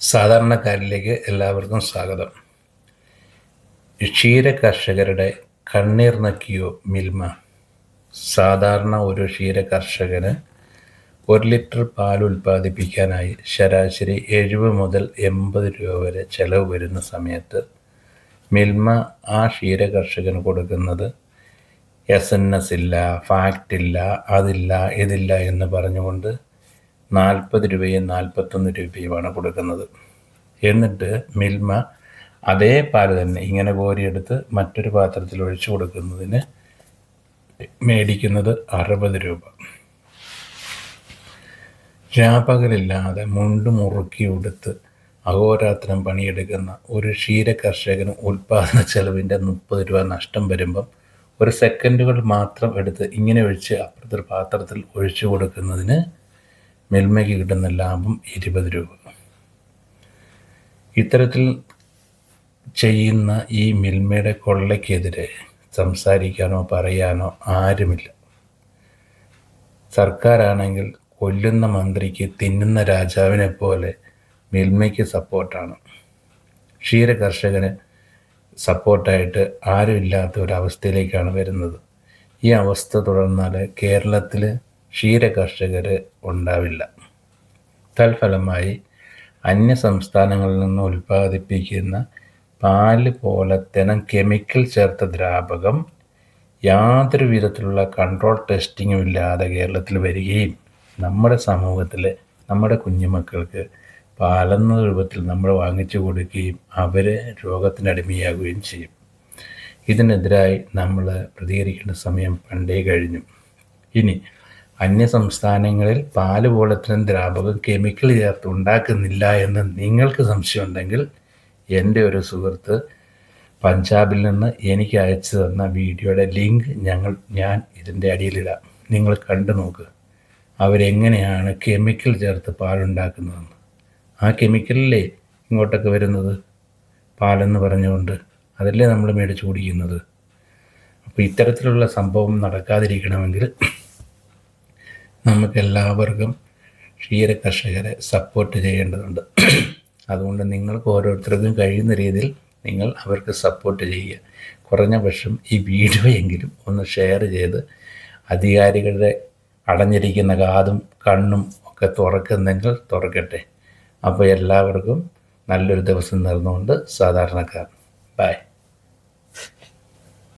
സാധാരണക്കാരിലേക്ക് എല്ലാവർക്കും സ്വാഗതം. ക്ഷീര കർഷകരുടെ കണ്ണീർ നക്കിയോ മിൽമ? സാധാരണ ഒരു ക്ഷീര കർഷകന് 1 ലിറ്റർ പാൽ ഉൽപ്പാദിപ്പിക്കാനായി ശരാശരി 70 മുതൽ 80 രൂപ വരെ ചെലവ് വരുന്ന സമയത്ത് മിൽമ ആ ക്ഷീര കർഷകന് കൊടുക്കുന്നത് SNS ഇല്ല, ഫാക്റ്റ് ഇല്ല, അതില്ല, ഇതില്ല എന്ന് പറഞ്ഞുകൊണ്ട് 40 രൂപയും 41 രൂപയുമാണ് കൊടുക്കുന്നത്. എന്നിട്ട് മിൽമ അതേ പാൽ തന്നെ ഇങ്ങനെ കോരിയെടുത്ത് മറ്റൊരു പാത്രത്തിൽ ഒഴിച്ചു കൊടുക്കുന്നതിന് മേടിക്കുന്നത് 60 രൂപ. രാപകലില്ലാതെ മുണ്ട് മുറുക്കി ഉടുത്ത് അഹോരാത്രം പണിയെടുക്കുന്ന ഒരു ക്ഷീര കർഷകന് ഉൽപ്പാദന ചെലവിൻ്റെ 30 രൂപ നഷ്ടം വരുമ്പം ഒരു സെക്കൻഡുകൾ മാത്രം എടുത്ത് ഇങ്ങനെ ഒഴിച്ച് അപ്പുറത്തൊരു പാത്രത്തിൽ ഒഴിച്ചു കൊടുക്കുന്നതിന് മിൽമയ്ക്ക് കിട്ടുന്ന ലാഭം 20 രൂപ. ഇത്തരത്തിൽ ചെയ്യുന്ന ഈ മിൽമയുടെ കൊള്ളയ്ക്കെതിരെ സംസാരിക്കാനോ പറയാനോ ആരുമില്ല. സർക്കാരാണെങ്കിൽ കൊല്ലുന്ന മന്ത്രിക്ക് തിന്നുന്ന രാജാവിനെ പോലെ മിൽമയ്ക്ക് സപ്പോർട്ടാണ്. ക്ഷീര കർഷകന് സപ്പോർട്ടായിട്ട് ആരുമില്ലാത്ത ഒരവസ്ഥയിലേക്കാണ് വരുന്നത്. ഈ അവസ്ഥ തുടർന്നാൽ കേരളത്തിൽ ക്ഷീര കർഷകർ ഉണ്ടാവില്ല. തൽഫലമായി അന്യ സംസ്ഥാനങ്ങളിൽ നിന്ന് ഉൽപ്പാദിപ്പിക്കുന്ന പാല് പോലെ തന്നെ കെമിക്കൽ ചേർത്ത ദ്രാവകം യാതൊരു വിധത്തിലുള്ള കൺട്രോൾ ടെസ്റ്റിങ്ങും ഇല്ലാതെ കേരളത്തിൽ വരികയും നമ്മുടെ സമൂഹത്തിൽ നമ്മുടെ കുഞ്ഞുമക്കൾക്ക് പാലെന്ന രൂപത്തിൽ നമ്മൾ വാങ്ങിച്ചു കൊടുക്കുകയും അവർ രോഗത്തിനടിമയാകുകയും ചെയ്യും. ഇതിനെതിരായി നമ്മൾ പ്രതികരിക്കേണ്ട സമയം പണ്ടേ കഴിഞ്ഞു. ഇനി അന്യ സംസ്ഥാനങ്ങളിൽ പാല് പോലത്തിന് ദ്രാവകം കെമിക്കൽ ചേർത്ത് ഉണ്ടാക്കുന്നില്ല എന്ന് നിങ്ങൾക്ക് സംശയമുണ്ടെങ്കിൽ എൻ്റെ ഒരു സുഹൃത്ത് പഞ്ചാബിൽ നിന്ന് എനിക്ക് അയച്ചു തന്ന വീഡിയോയുടെ ലിങ്ക് ഞാൻ ഇതിൻ്റെ അടിയിലിടാം. നിങ്ങൾ കണ്ടു നോക്ക് അവരെങ്ങനെയാണ് കെമിക്കൽ ചേർത്ത് പാലുണ്ടാക്കുന്നതെന്ന്. ആ കെമിക്കലിലേ ഇങ്ങോട്ടൊക്കെ വരുന്നത് പാലെന്ന് പറഞ്ഞുകൊണ്ട് അതല്ലേ നമ്മൾ മേടിച്ച് കുടിക്കുന്നത്. അപ്പോൾ ഇത്തരത്തിലുള്ള സംഭവം നടക്കാതിരിക്കണമെങ്കിൽ നമുക്കെല്ലാവർക്കും ക്ഷീര കർഷകരെ സപ്പോർട്ട് ചെയ്യേണ്ടതുണ്ട്. അതുകൊണ്ട് നിങ്ങൾക്ക് ഓരോരുത്തർക്കും കഴിയുന്ന രീതിയിൽ നിങ്ങൾ അവർക്ക് സപ്പോർട്ട് ചെയ്യുക. കുറഞ്ഞ പക്ഷം ഈ വീഡിയോ എങ്കിലും ഒന്ന് ഷെയർ ചെയ്ത് അധികാരികളുടെ അടഞ്ഞിരിക്കുന്ന കാതും കണ്ണും ഒക്കെ തുറക്കുന്നെങ്കിൽ തുറക്കട്ടെ. അപ്പോൾ എല്ലാവർക്കും നല്ലൊരു ദിവസം നേർന്നുകൊണ്ട് സാധാരണക്കാരൻ. ബൈ.